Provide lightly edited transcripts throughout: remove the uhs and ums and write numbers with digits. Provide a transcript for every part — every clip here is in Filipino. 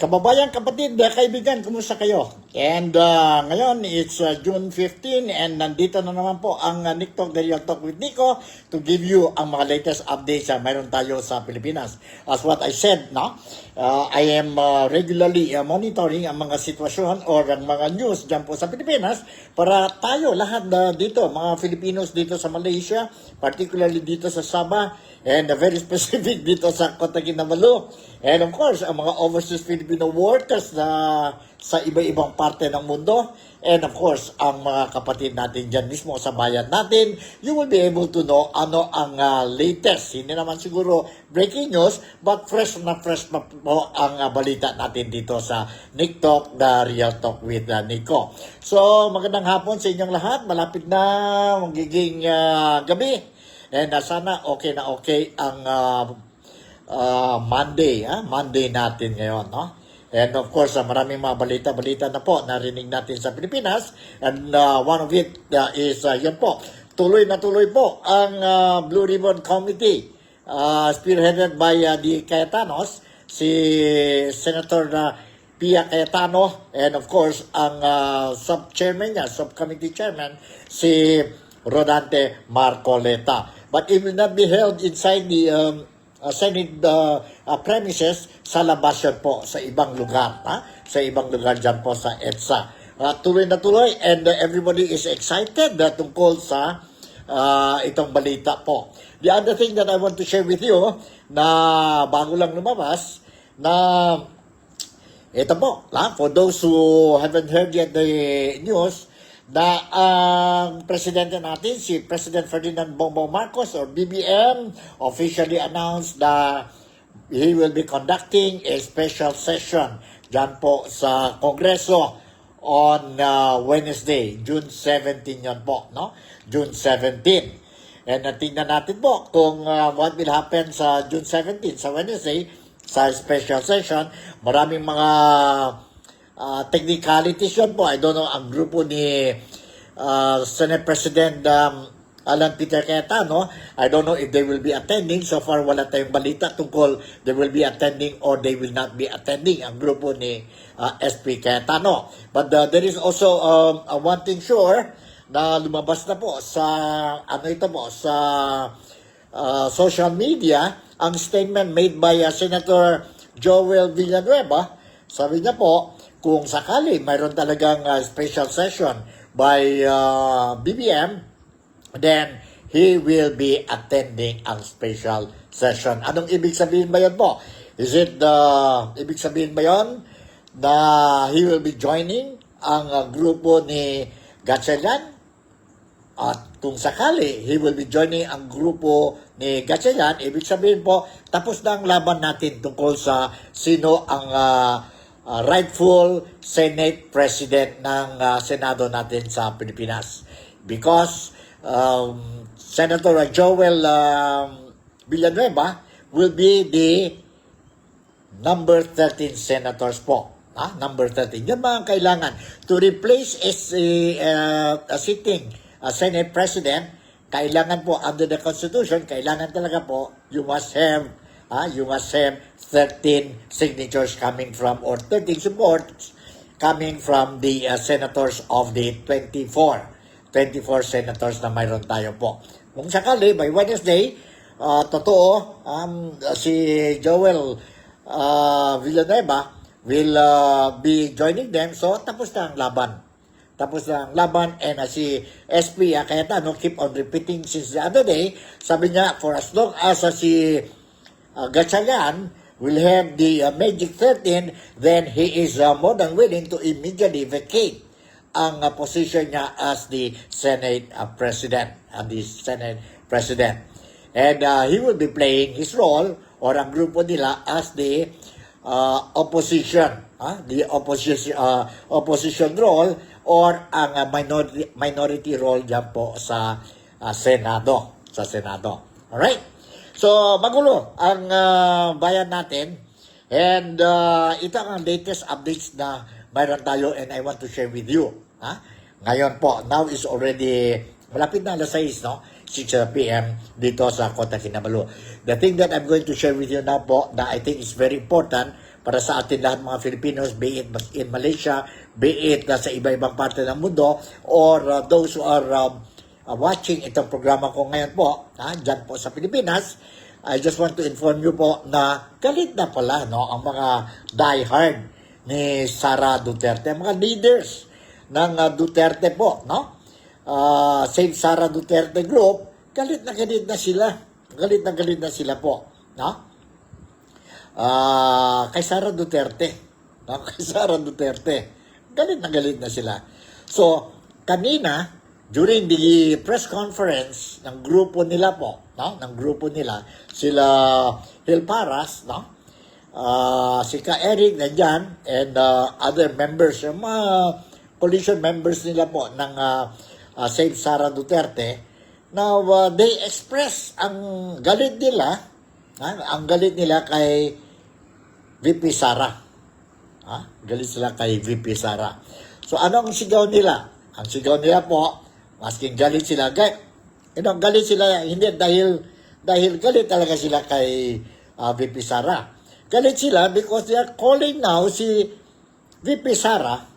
Kababayan, kapatid, kaibigan, kumusta kayo? And ngayon, it's June 15 and nandito na naman po ang Nick Talk, The Real Talk with Nico to give you ang mga latest updates na mayroon tayo sa Pilipinas. As what I said, no? I am regularly monitoring ang mga sitwasyon or ang mga news dyan po sa Pilipinas para tayo lahat dito, mga Filipinos dito sa Malaysia, particularly dito sa Sabah, and very specific dito sa Kota Kinabalu. And of course, ang mga overseas Filipino workers na sa iba-ibang parte ng mundo. And of course, ang mga kapatid natin dyan mismo sa bayan natin, you will be able to know ano ang latest. Hindi naman siguro breaking news, but fresh na po ang balita natin dito sa Nick Talk, The Real Talk with Nico. So, magandang hapon sa inyong lahat. Malapit na magiging gabi. And sana okay na okay ang Monday natin ngayon, no? And of course, maraming mga balita na po narinig natin sa Pilipinas. And one of it is, yan po, tuloy po ang Blue Ribbon Committee spearheaded by the Cayetanos, si Senator Pia Cayetano, and of course, ang subcommittee chairman, si Rodante Marcoleta. But it will not be held inside the Senate premises, sa labas yan po, sa ibang lugar. Sa ibang lugar dyan po sa EDSA. Tuloy na tuloy and everybody is excited tungkol sa itong balita po. The other thing that I want to share with you, na bago lang lumabas, na ito po, for those who haven't heard yet the news, na ang presidente natin, si President Ferdinand Bongbong Marcos or BBM, officially announced that he will be conducting a special session dyan po sa Kongreso on Wednesday, June 17 yan po, no? June 17. And tingnan natin po kung what will happen sa June 17, sa Wednesday, sa special session. Maraming mga technicalities yun po. I don't know, ang grupo ni Senate President Alan Peter Cayetano, I don't know if they will be attending. So far, wala tayong balita tungkol they will be attending or they will not be attending ang grupo ni SP Cayetano. But there is also one thing sure na lumabas na po sa sa social media, ang statement made by Senator Joel Villanueva. Sabi niya po, kung sakali mayroon talagang special session by BBM, then he will be attending ang special session. Anong ibig sabihin ba yan po? Is it ibig sabihin ba yan na he will be joining ang grupo ni Gatchalian? At kung sakali he will be joining ang grupo ni Gatchalian, ibig sabihin po, tapos na ang laban natin tungkol sa sino ang rightful Senate President ng Senado natin sa Pilipinas. Because Senator Joel Villanueva will be the number 13 senators po. Number 13. Yan mga kailangan. To replace a sitting Senate President, kailangan po under the Constitution, kailangan talaga po, you must have 13 signatures coming from, or 13 supports coming from the senators of the 24 senators na mayroon tayo po. Kung sakali, by Wednesday, totoo, si Joel Villanueva will be joining them. So, tapos na ang laban. And si SP Cayetano keep on repeating since the other day. Sabi niya, for as long as si Gatchalian will have the Magic 13, then he is more than willing to immediately vacate ang position niya as the Senate President. And he will be playing his role, or ang grupo nila, as the opposition. The opposition role, or ang minority role dyan po sa Senado. Alright? So, magulo ang bayan natin. And ito ang latest updates na mayroon tayo and I want to share with you. Ngayon po, now is already, malapit na alas 6, no? 6 p.m. dito sa Kota Kinabalu. The thing that I'm going to share with you now po that I think is very important para sa atin lahat mga Filipinos, be it in Malaysia, be it sa iba-ibang parte ng mundo, or those who are watching itong programa ko ngayon po, dyan po sa Pilipinas, I just want to inform you po na galit na pala ang mga diehard ni Sara Duterte, mga leaders ng Duterte po, Save Sara Duterte Group, galit na sila. Galit na sila po, kay Sara Duterte. Kay Sara Duterte. Galit na sila. So, kanina, during the press conference ng grupo nila po, ng grupo nila, sila Hil Paras, si Ka Eric nandyan, and other members, yung mga coalition members nila po ng Save Sara Duterte. Now, they express ang galit nila, kay VP Sara. Galit sila kay VP Sara. So, ano ang sigaw nila? Ang sigaw nila po, masking galit sila, galit sila, hindi dahil galit talaga sila kay VP Sara. Galit sila because they are calling now si VP Sara,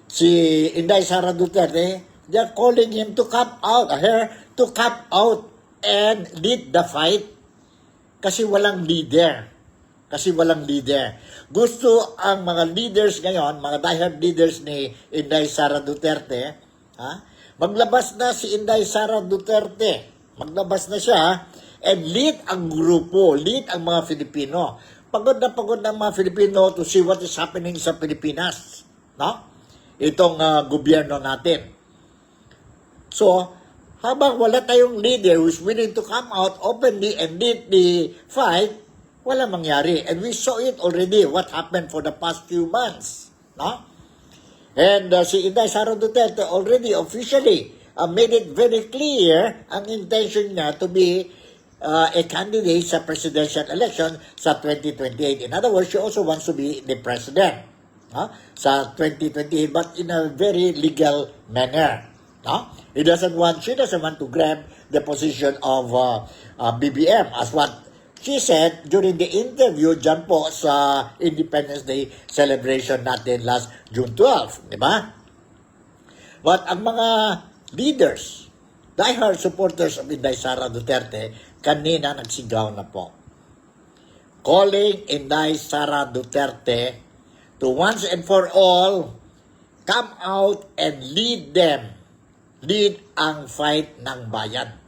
si Inday Sara Duterte, they are calling him to come out, her to come out and lead the fight. Kasi walang leader. Gusto ang mga leaders ngayon, mga diehard leaders ni Inday Sara Duterte, maglabas na si Inday Sara Duterte. Maglabas na siya and lead ang grupo, lead ang mga Filipino. Pagod na mga Filipino to see what is happening sa Pilipinas. Itong gobyerno natin. So, habang wala tayong leader who's willing to come out openly and lead the fight, wala mangyari. And we saw it already, what happened for the past few months. And si Inday Sara Duterte already officially made it very clear ang intention niya to be a candidate sa presidential election sa 2028. In other words, she also wants to be the president sa 2028, but in a very legal manner. She doesn't want to grab the position of BBM as what she said during the interview dyan po sa Independence Day celebration natin last June 12, di ba? But ang mga leaders, diehard supporters of Inday Sara Duterte, kanina nagsigaw na po. Calling Inday Sara Duterte to once and for all come out and lead ang fight ng bayan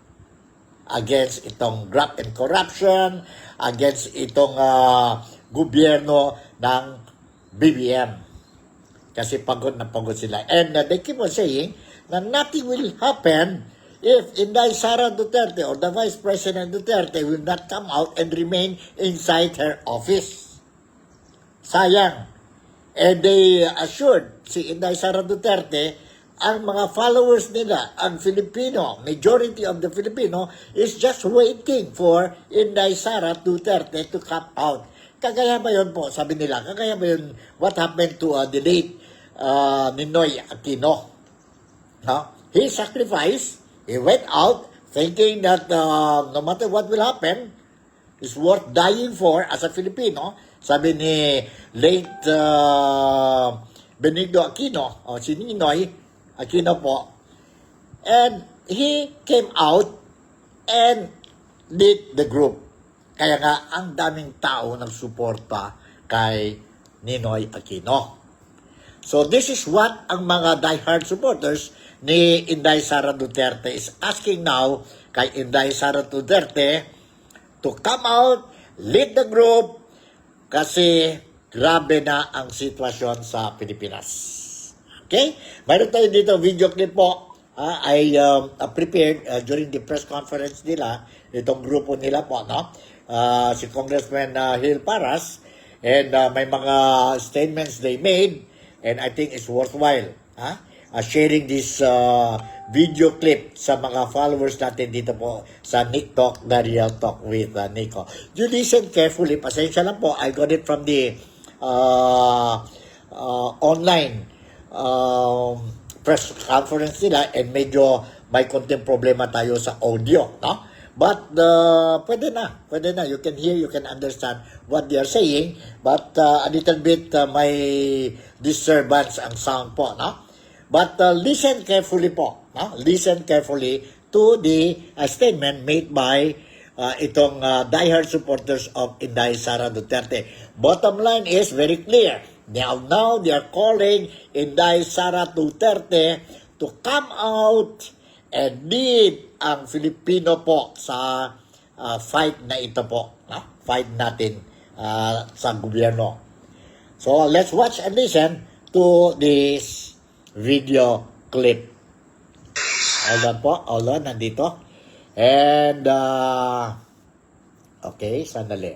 against itong graft and corruption, against itong gobyerno ng BBM. Kasi pagod sila. And they keep on saying na nothing will happen if Inday Sara Duterte or the Vice President Duterte will not come out and remain inside her office. Sayang. And they assured si Inday Sara Duterte ang mga followers nila, ang Filipino, majority of the Filipino, is just waiting for Inday Sara Duterte to come out. Kagaya ba yun po, sabi nila, kagaya ba yun, what happened to the late Ninoy Aquino? He sacrificed, he went out, thinking that no matter what will happen, is worth dying for as a Filipino. Sabi ni late Benigno Aquino, o si Ninoy Aquino po. And he came out and lead the group. Kaya nga, ang daming tao nagsuporta kay Ninoy Aquino. So this is what ang mga diehard supporters ni Inday Sara Duterte is asking now kay Inday Sara Duterte to come out, lead the group, kasi grabe na ang sitwasyon sa Pilipinas. Okay? Mayroon tayo dito video clip po. I prepared during the press conference nila, itong grupo nila po, si Congressman Hil Paras, and may mga statements they made, and I think it's worthwhile sharing this video clip sa mga followers natin dito po sa Nick Talk, The Real Talk with Nico. You listen carefully. Pasensya lang po. I got it from the online press conference nila, and medyo may konting problema tayo sa audio, no? But pwede na. You can hear, you can understand what they are saying, but a little bit may disturbance ang sound po, no? But listen carefully po, no? Listen carefully to the statement made by itong diehard supporters of Inday Sara Duterte. Bottom line is very clear. Now they are calling Inday Sara Duterte to come out and lead ang Filipino po sa fight na ito po. No? Fight natin sa gobyerno. So let's watch and listen to this video clip. Hold on, nandito. And, okay, sandali.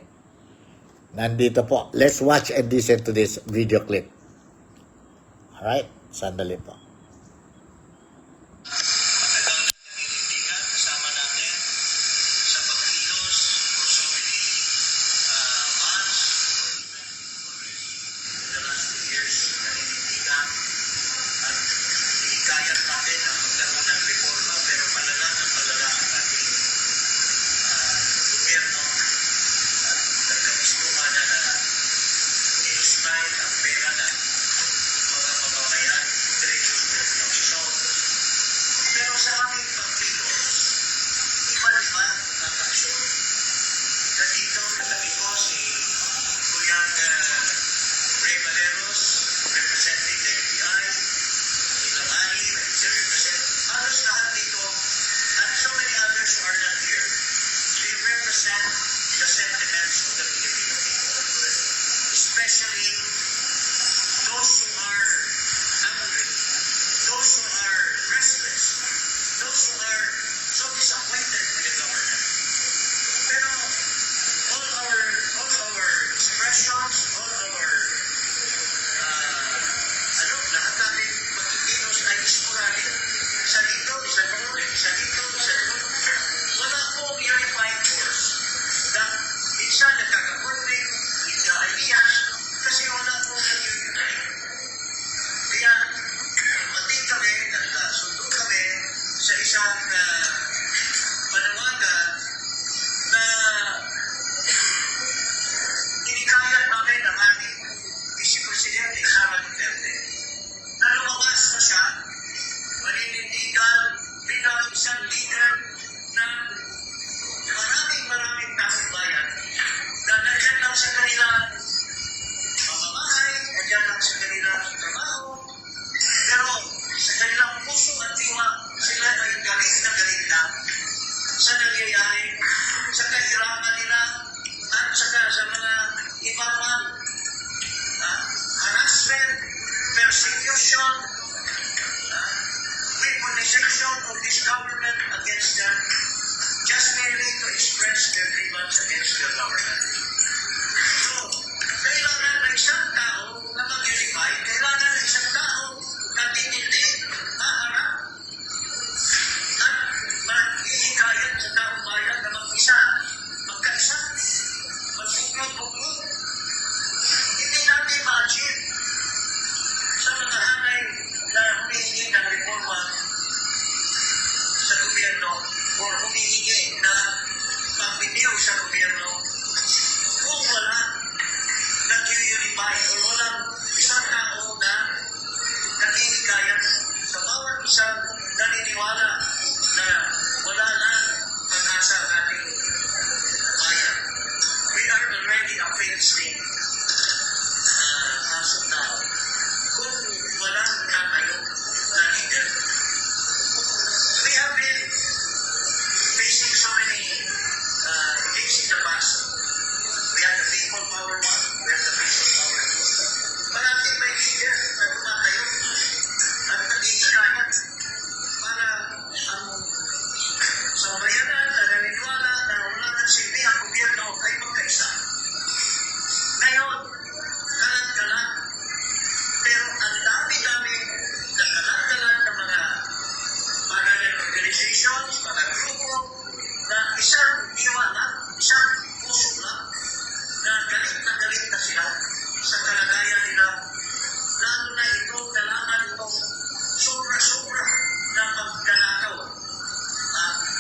Nandito po. Let's watch and listen to this video clip. Alright, sandali po.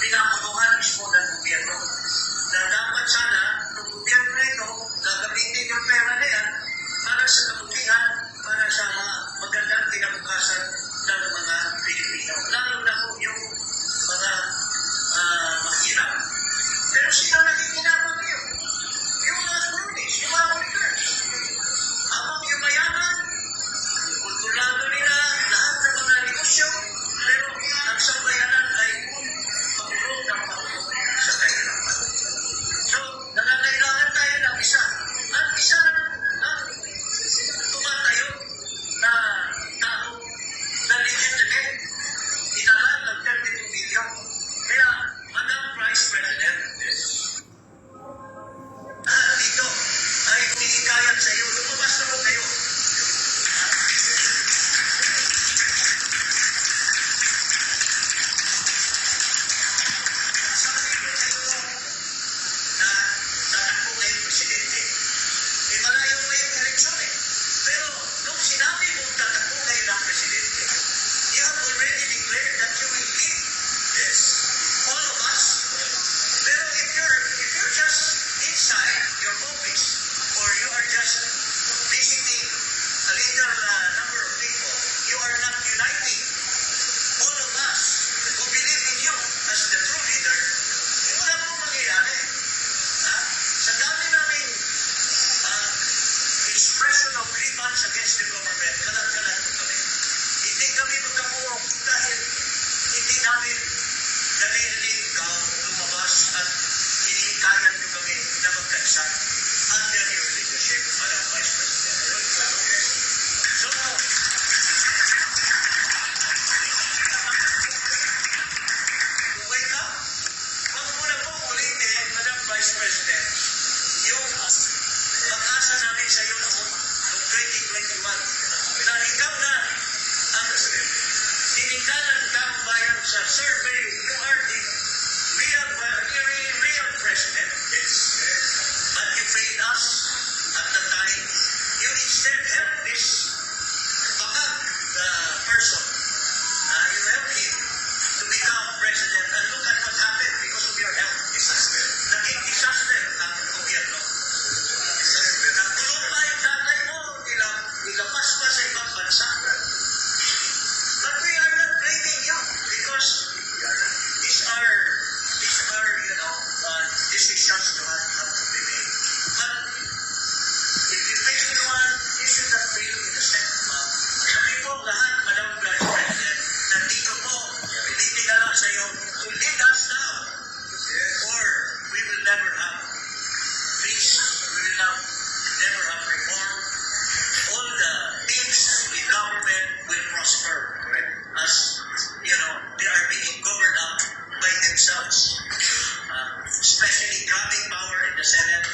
pinapunuhan mismo ng gobyerno. Na dapat sana, ng gobyerno na ito, gagamitin yung pera na yan para sa kabutihan, para sa magandang kinabukasan ng mga Pilipino. Lalo na po yung mga mahirap. Pero sino naging ginagawa niyo? Yung mga cronies, yung mga oligarchs. Habang yung mayaman, kulturado nila lahat ng mga negosyo, pero ang sambayanan ay pagulong ng pagulong sa kahirapan. So, nangangailangan tayo ng isa. At isa ang tumatayo na tao na legitimate, inalaan ng 32 billion. Kaya, Madam Vice President, dito ay humihingayan sa iyo. Lumabas na po kayo. Sabi ko sa iyo na tatakbo kayong presidente. Malayo pa yung eleksyon eh. Pero nung sinabi mong tatakbo kayo ng presidente, you have already declared that you will lead this. All of us. Pero if you're just inside your office or you are just visiting a little number of people, you are not uniting all of us who believe in you as the true leader, wala pong mangyayari. Sa dami namin expression of grievance against the government, kalat-kalat po kami. Hindi kami magkamuong dahil hindi namin narinig ikaw lumabas at hinihikayan nyo kami na magkaisa under your leadership, Madam Vice President. So, wake up. Huwag mo na pong ulitin, Madam Vice President, yung pag-asa namin sa iyo noong 2021 na ikaw na ang tiningnan ng taong bayan sa survey, you are the real president. But you failed us at the time. You instead helped this backup person. You helped him to become president. And look at what happened because of your help. Disaster. Naging disaster ang gobyerno. Nagkulong pa yung tatay mo, nilapas pa sa ibang bansa. But we are not blaming you because these are decisions to have to be made. But if you fail in one, you should not fail in the second. Sabi po lahat, Madam Vice President, nandito po, pinitingala sa iyo to lead us now or we will never have peace, we will never have reform. All the things in government will prosper as, they are being governed up by themselves. Especially grabbing power in the Senate.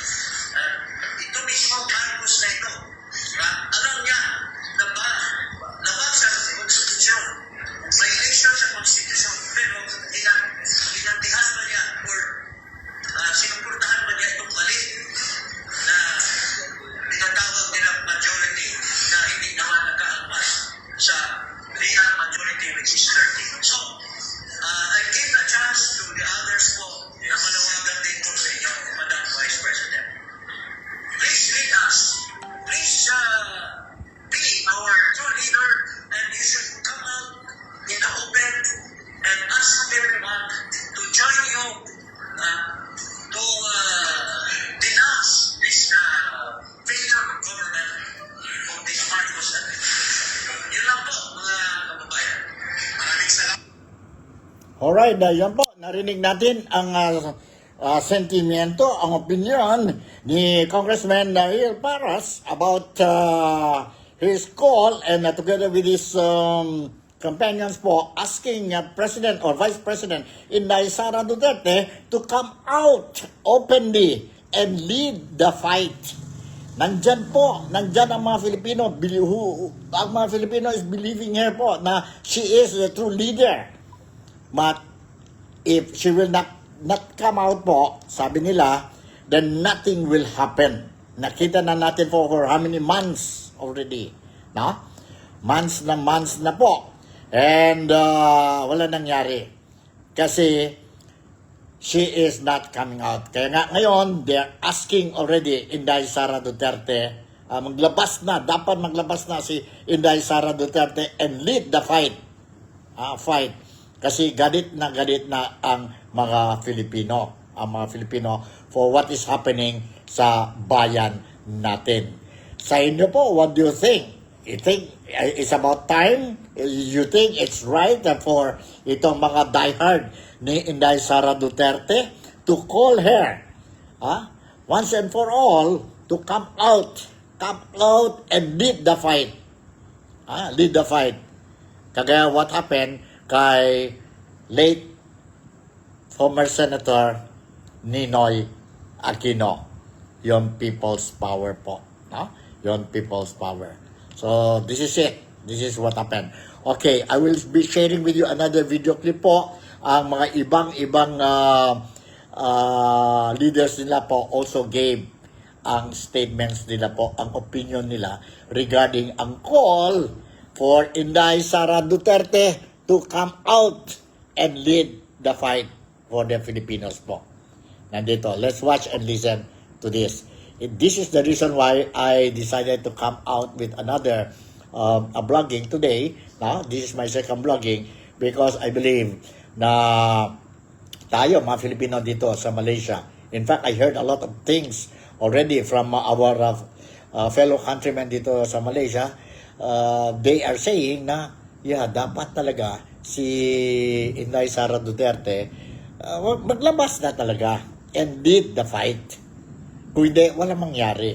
Ito mismo, Marcos na ito. Alam niya, nabasa sa Konstitusyon. Violation sa Konstitusyon. Pero inantihan ba niya or sinuportahan ba niya itong mali na tinatawag nilang majority na hindi naman nakahampas sa legal majority which is 30. So, I give a chance to the others po na manawagan din po sa inyo, Madam Vice President. Please lead us. Please be our true leader and you should come out in the open and ask everyone to join you to denounce this failure of government of this Marcos administration. Yun lang po, mga kababayan. Maraming salamat. Alright, yan po. Narinig natin ang sentimiento, ang opinion ni Congressman Neil Paras about his call and together with his companions po asking President or Vice President Inday Sara Duterte to come out openly and lead the fight. Nandyan ang mga Filipino, ang mga Filipino is believing her po na she is the true leader. But if she will not come out po, sabi nila, then nothing will happen. Nakita na natin for how many months already. No? Months na po. And wala nangyari. Kasi she is not coming out. Kaya nga ngayon, they're asking already Inday Sara Duterte, dapat maglabas na si Inday Sara Duterte and lead the fight. Fight. Kasi galit na ang mga Filipino. For what is happening sa bayan natin. Sa inyo po, what do you think? You think it's about time? You think it's right for itong mga diehard ni Inday Sara Duterte to call her once and for all to come out and lead the fight. Lead the fight. Kagaya what happened kay late former Senator Ninoy Aquino. Yung people's power po. Yung people's power. So, this is it. This is what happened. Okay, I will be sharing with you another video clip po. Ang mga ibang leaders nila po also gave ang statements nila po, ang opinion nila regarding ang call for Inday Sara Duterte to come out and lead the fight for the Filipinos po. Nandito, let's watch and listen to this. This is the reason why I decided to come out with another a blogging today. This is my second blogging because I believe na tayo, mga Filipino dito sa Malaysia. In fact, I heard a lot of things already from our fellow countrymen dito sa Malaysia. They are saying na, dapat talaga si Inday Sara Duterte maglabas na talaga and lead the fight. Kung hindi, walang mangyari.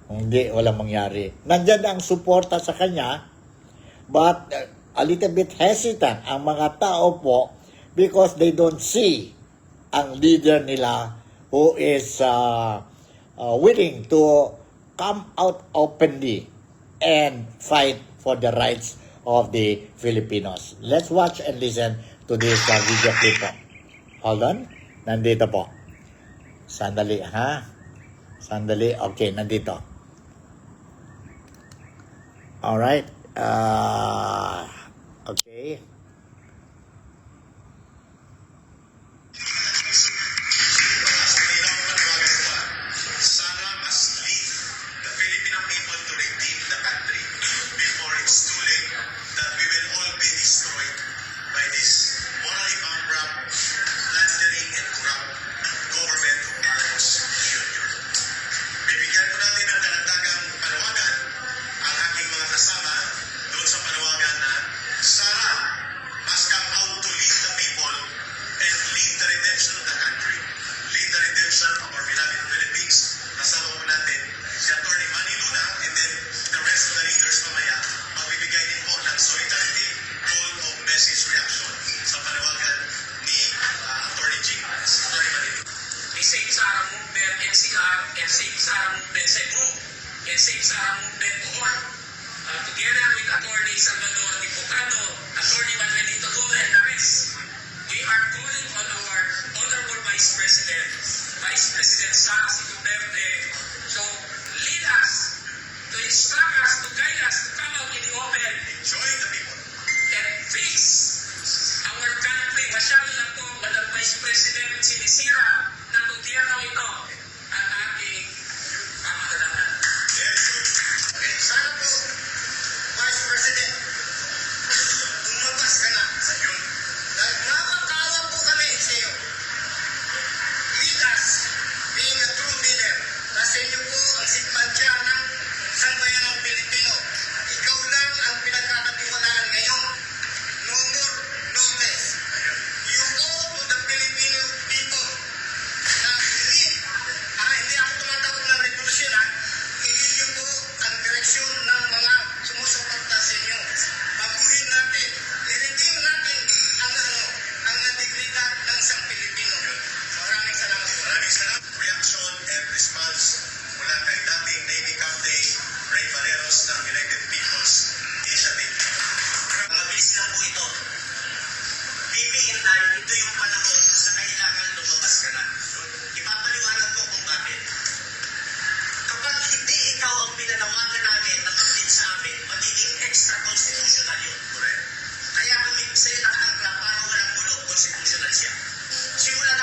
Kung hindi, walang mangyari. Nandyan ang suporta sa kanya, but a little bit hesitant ang mga tao po because they don't see ang leader nila who is willing to come out openly and fight for the rights of the Filipinos. Let's watch and listen to this video clip po. Hold on. Nandito po. Sandali, Sandali. Okay, nandito. Alright. Okay. Sara must lead the Filipino people to redeem the country before it's too late that we will all be destroyed by this morally bankrupt, plundering and corrupt government of Marcos Jr. Bibigyan ko natin ng karagdagang panawagan ang aking mga kasama doon sa panawagan na Sara must come out to lead the people and lead the redemption of the country. Lead the redemption of our beloved Philippines. Kasama po natin si Atty. Manny Luna and then the rest of the leaders mamaya magbibigay din po ng solidarity call of message reaction sa panawagan ni Atty. Jing. Atty. Manny Luna. May Save Sara Movement, NCR, and Save Sara Movement Cebu, and Save Sara Movement Bohol. Together with Atty. Salvador Diputado, Atty. Manuelito Luna, and the rest, we are calling on our Honorable Vice President Sara Duterte, to lead us, to instruct us, to guide us, to come out in the open, Join the people. and fix our country. Masyado na po, Madam Vice President, sinisira ng gobyerno ito ang ating pamahalaan. Very good. Okay. Sana po, Vice President, lumabas ka na sa yun. Nakakawa po kami sa iyo. Lead us, being a true leader. Nasa inyo po ang sikmantya ng sambayan ng Pilipino. Ikaw lang ang pinagkakatiwalaan ngayon. No more, no less. You owe to the Filipino people na lead. Hindi ako tumatawag ng revolusyon, i-lead niyo po ang direksyon ng mga sumusuporta sa inyo. Baguhin natin, i-redeem natin ang integridad ng isang Pilipino. Maraming salamat po. Maraming salamat. Reaction and response mula kay dating Navy Captain Ray Valeros ng Elected People's Initiative. Mabilis lang po ito. Bibiin na, ito yung panahon sa kailangan lumabas ka na. Ipapaliwanag ko kung bakit. Kapag hindi ikaw ang pinanawagan namin na kapit sa amin, magiging extra-constitutional yun. Correct. Kaya kami sa'yo nakaangkla para walang gulo, constitutional siya. Simulan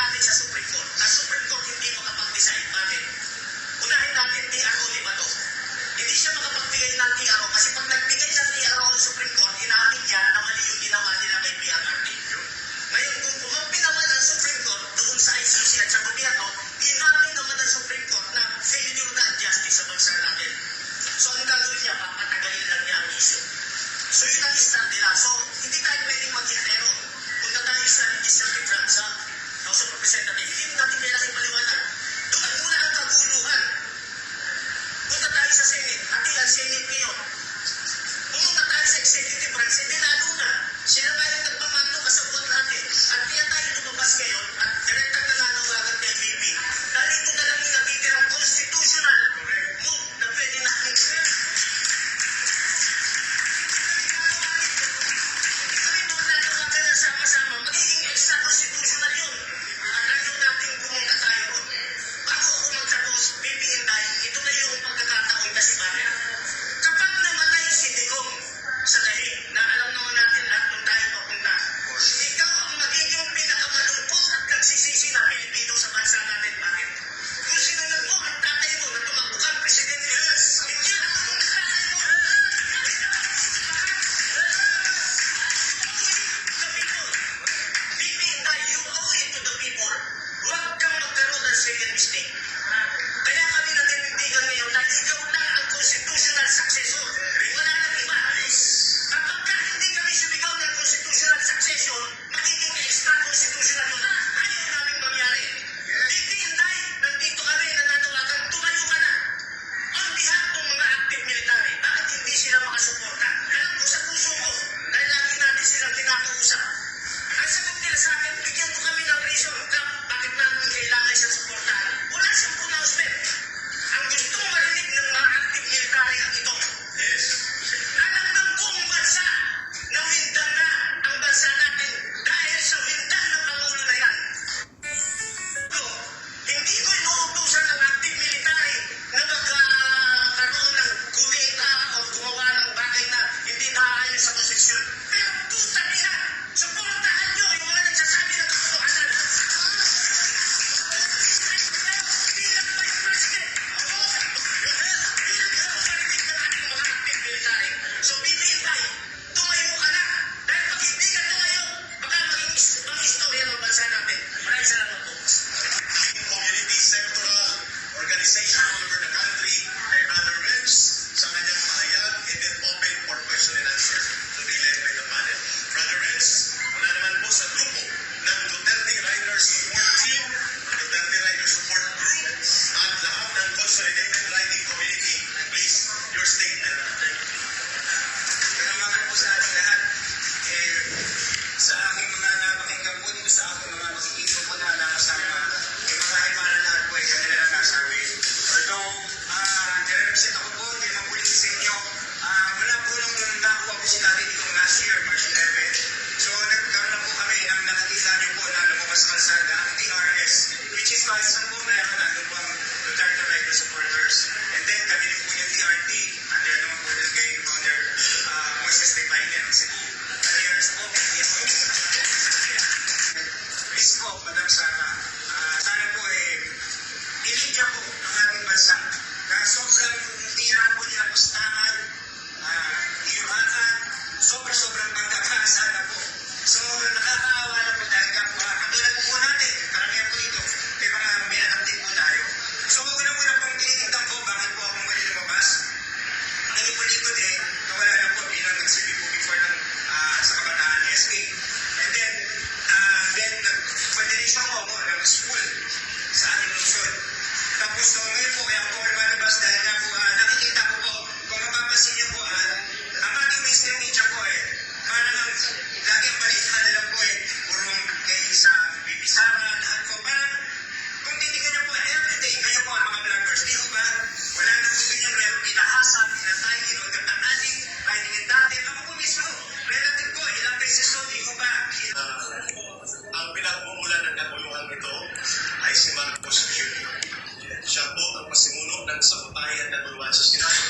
bahay at naguluhan sa Senado.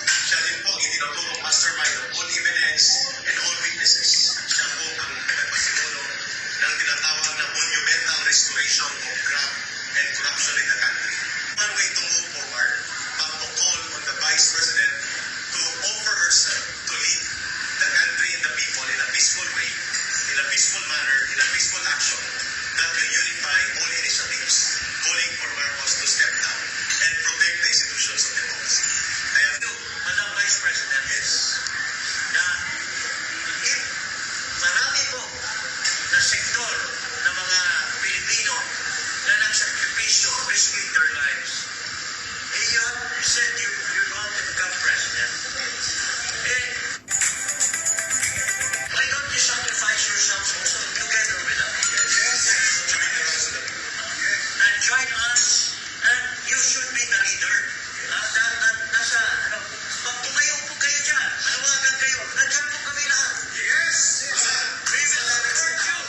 Siya din po ang itinutulong mastermind of all evidence and all witnesses. Siya po ang nagpasimulo ng tinatawag na monumental restoration of graft and corruption in the country. One way to move forward, but to call on the Vice President to offer herself to lead the country and the people in a peaceful way, in a peaceful manner, in a peaceful action that will unify all initiatives, calling for Marcos to step down and protect the institutions of democracy. Kaya ito, Madam Vice President, is na if marami po na sektor ng mga Pilipino na nagsakripisyo, risking their lives, eh you have said you're going to become president. Eh, why don't you sacrifice yourselves also together with us? Yes. Join us. And join us, and you should be the leader. Nasa, pag tumayo po kayo dyan, manawagan kayo, nandiyan po kami lahat. Yes. We will support you.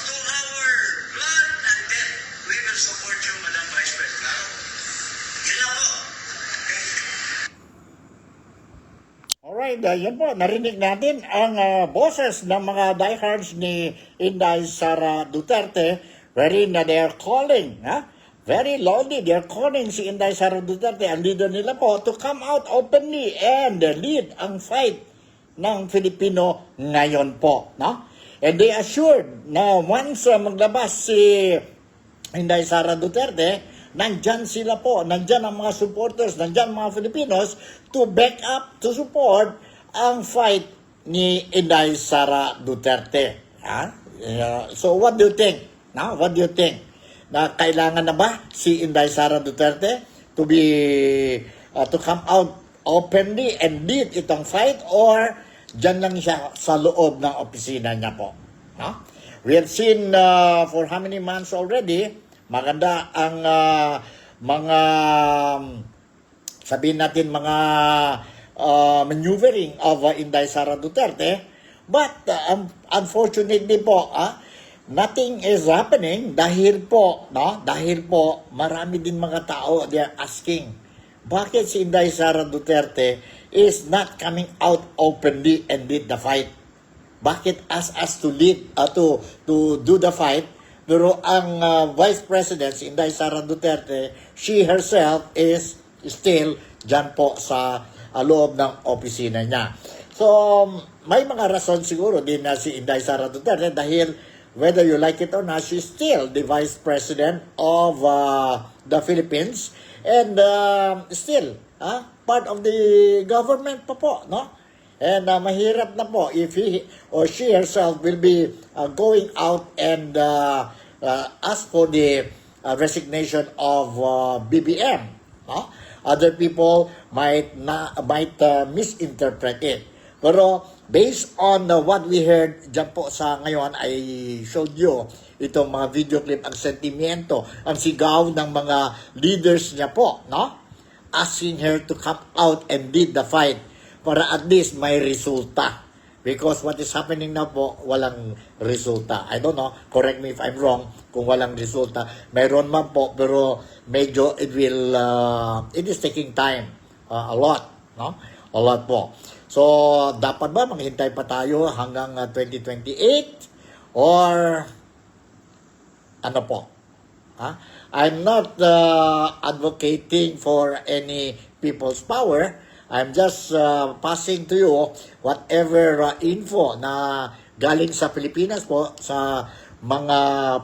To our blood and death, we will support you, Madam Vice President. Yun lang po. Alright, yan po, narinig natin ang boses ng mga diehards ni Inday Sara Duterte wherein na they're calling, very loudly, they're calling si Inday Sara Duterte, ang leader nila po, to come out openly and lead ang fight ng Filipino ngayon po. No? And they assured na once maglabas si Inday Sara Duterte, nandyan sila po, nandyan ang mga supporters, nandyan ang mga Filipinos to back up, to support ang fight ni Inday Sara Duterte. So what do you think? What do you think? Na kailangan na ba si Inday Sara Duterte to be to come out openly and lead itong fight, or dyan lang siya sa loob ng opisina niya po? We have seen for how many months already, maganda ang mga sabihin natin mga maneuvering of Inday Sara Duterte, but unfortunately po nothing is happening dahil po marami din mga tao, they are asking bakit si Inday Sara Duterte is not coming out openly and lead the fight. Bakit ask us to lead to do the fight? Pero ang Vice President, si Inday Sara Duterte, she herself is still dyan po sa loob ng opisina niya. So, may mga rason siguro din na si Inday Sara Duterte dahil whether you like it or not, she's still the Vice President of the Philippines and still part of the government pa po, no? And mahirap na po if he or she herself will be going out and ask for the resignation of BBM. Other people might misinterpret it. Pero based on what we heard dyan po sa ngayon, I showed you itong mga video clip, ang sentimiento, ang sigaw ng mga leaders niya po, no? Asking her to come out and lead the fight para at least may resulta. Because what is happening na po, walang resulta. I don't know, correct me if I'm wrong, kung walang resulta. Mayroon man po, pero medyo it is taking time. A lot, no? A lot po. So, dapat ba maghintay pa tayo hanggang 2028? Or, ano po? I'm not advocating for any people's power. I'm just passing to you whatever info na galing sa Pilipinas po, sa mga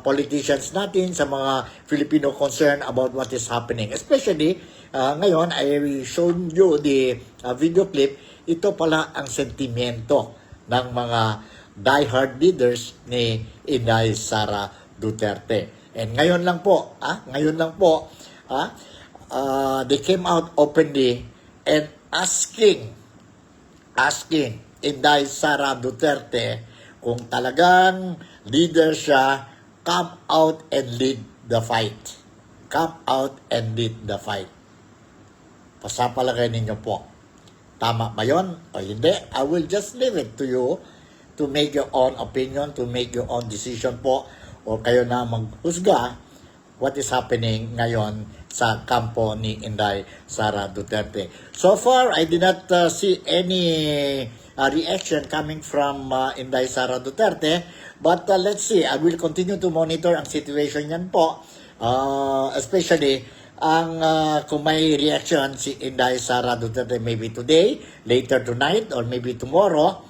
politicians natin, sa mga Filipino concerned about what is happening. Especially, ngayon, I showed you the video clip. Ito pala ang sentimiento ng mga diehard leaders ni Inday Sara Duterte. And ngayon lang po, they came out openly and asking Inday Sara Duterte kung talagang leader siya, come out and lead the fight. Come out and lead the fight. Pasapalagay ninyo po. Tama ba yun o hindi? I will just leave it to you to make your own opinion, to make your own decision po, o kayo na maghusga what is happening ngayon sa kampo ni Inday Sara Duterte. So far, I did not see any reaction coming from Inday Sara Duterte, but let's see. I will continue to monitor ang situation yan po, especially kung may reaction si Inday Sara Duterte maybe today, later tonight, or maybe tomorrow.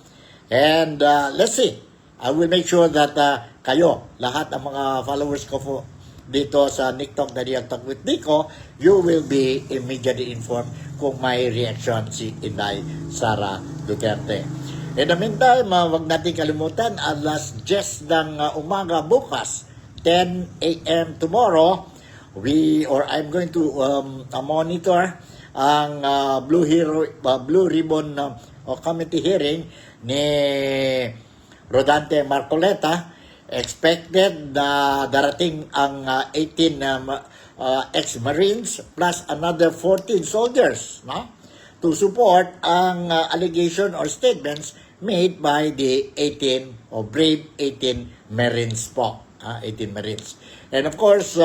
And let's see. I will make sure that kayo, lahat ng mga followers ko dito sa Nick Talk, The Real Talk with Nico, you will be immediately informed kung may reaction si Inday Sara Duterte. In the meantime, wag natin kalimutan, alas 10 ng umaga bukas, 10 a.m. tomorrow, I'm going to monitor ang Blue Ribbon Committee hearing ni Rodante Marcoleta. Expected na darating ang 18 ex-Marines plus another 14 soldiers, no? To support ang allegation or statements made by the 18 or brave 18 Marines po. 18 Marines. And of course,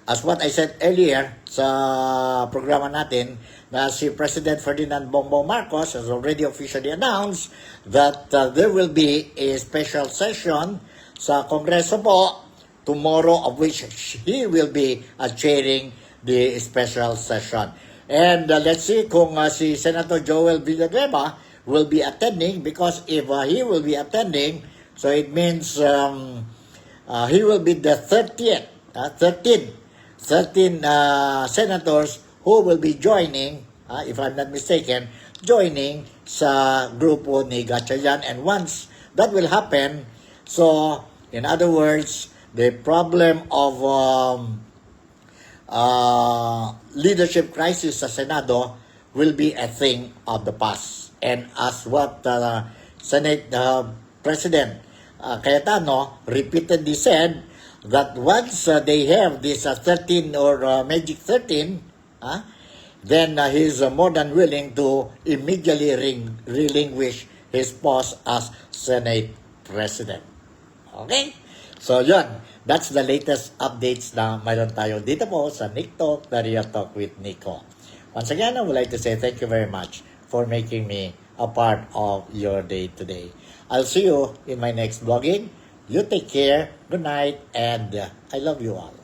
as what I said earlier sa programa natin, na si President Ferdinand Bongbong Marcos has already officially announced that there will be a special session sa Kongreso po tomorrow, of which he will be chairing the special session. And let's see kung si Senator Joel Villanueva will be attending, because if he will be attending, so it means he will be the 13 senators who will be joining, if I'm not mistaken, joining sa grupo ni Gatchalian. And once that will happen, so in other words, the problem of leadership crisis sa Senado will be a thing of the past. And as what Senate President Cayetano repeatedly said, that once they have this 13 or magic 13, then he is more than willing to immediately relinquish his post as Senate President. Okay? So yun, that's the latest updates na mayroon tayo dito po sa Nick Talk, The Real Talk with Nico. Once again, I would like to say thank you very much for making me a part of your day today. I'll see you in my next vlogging. You take care, good night, and I love you all.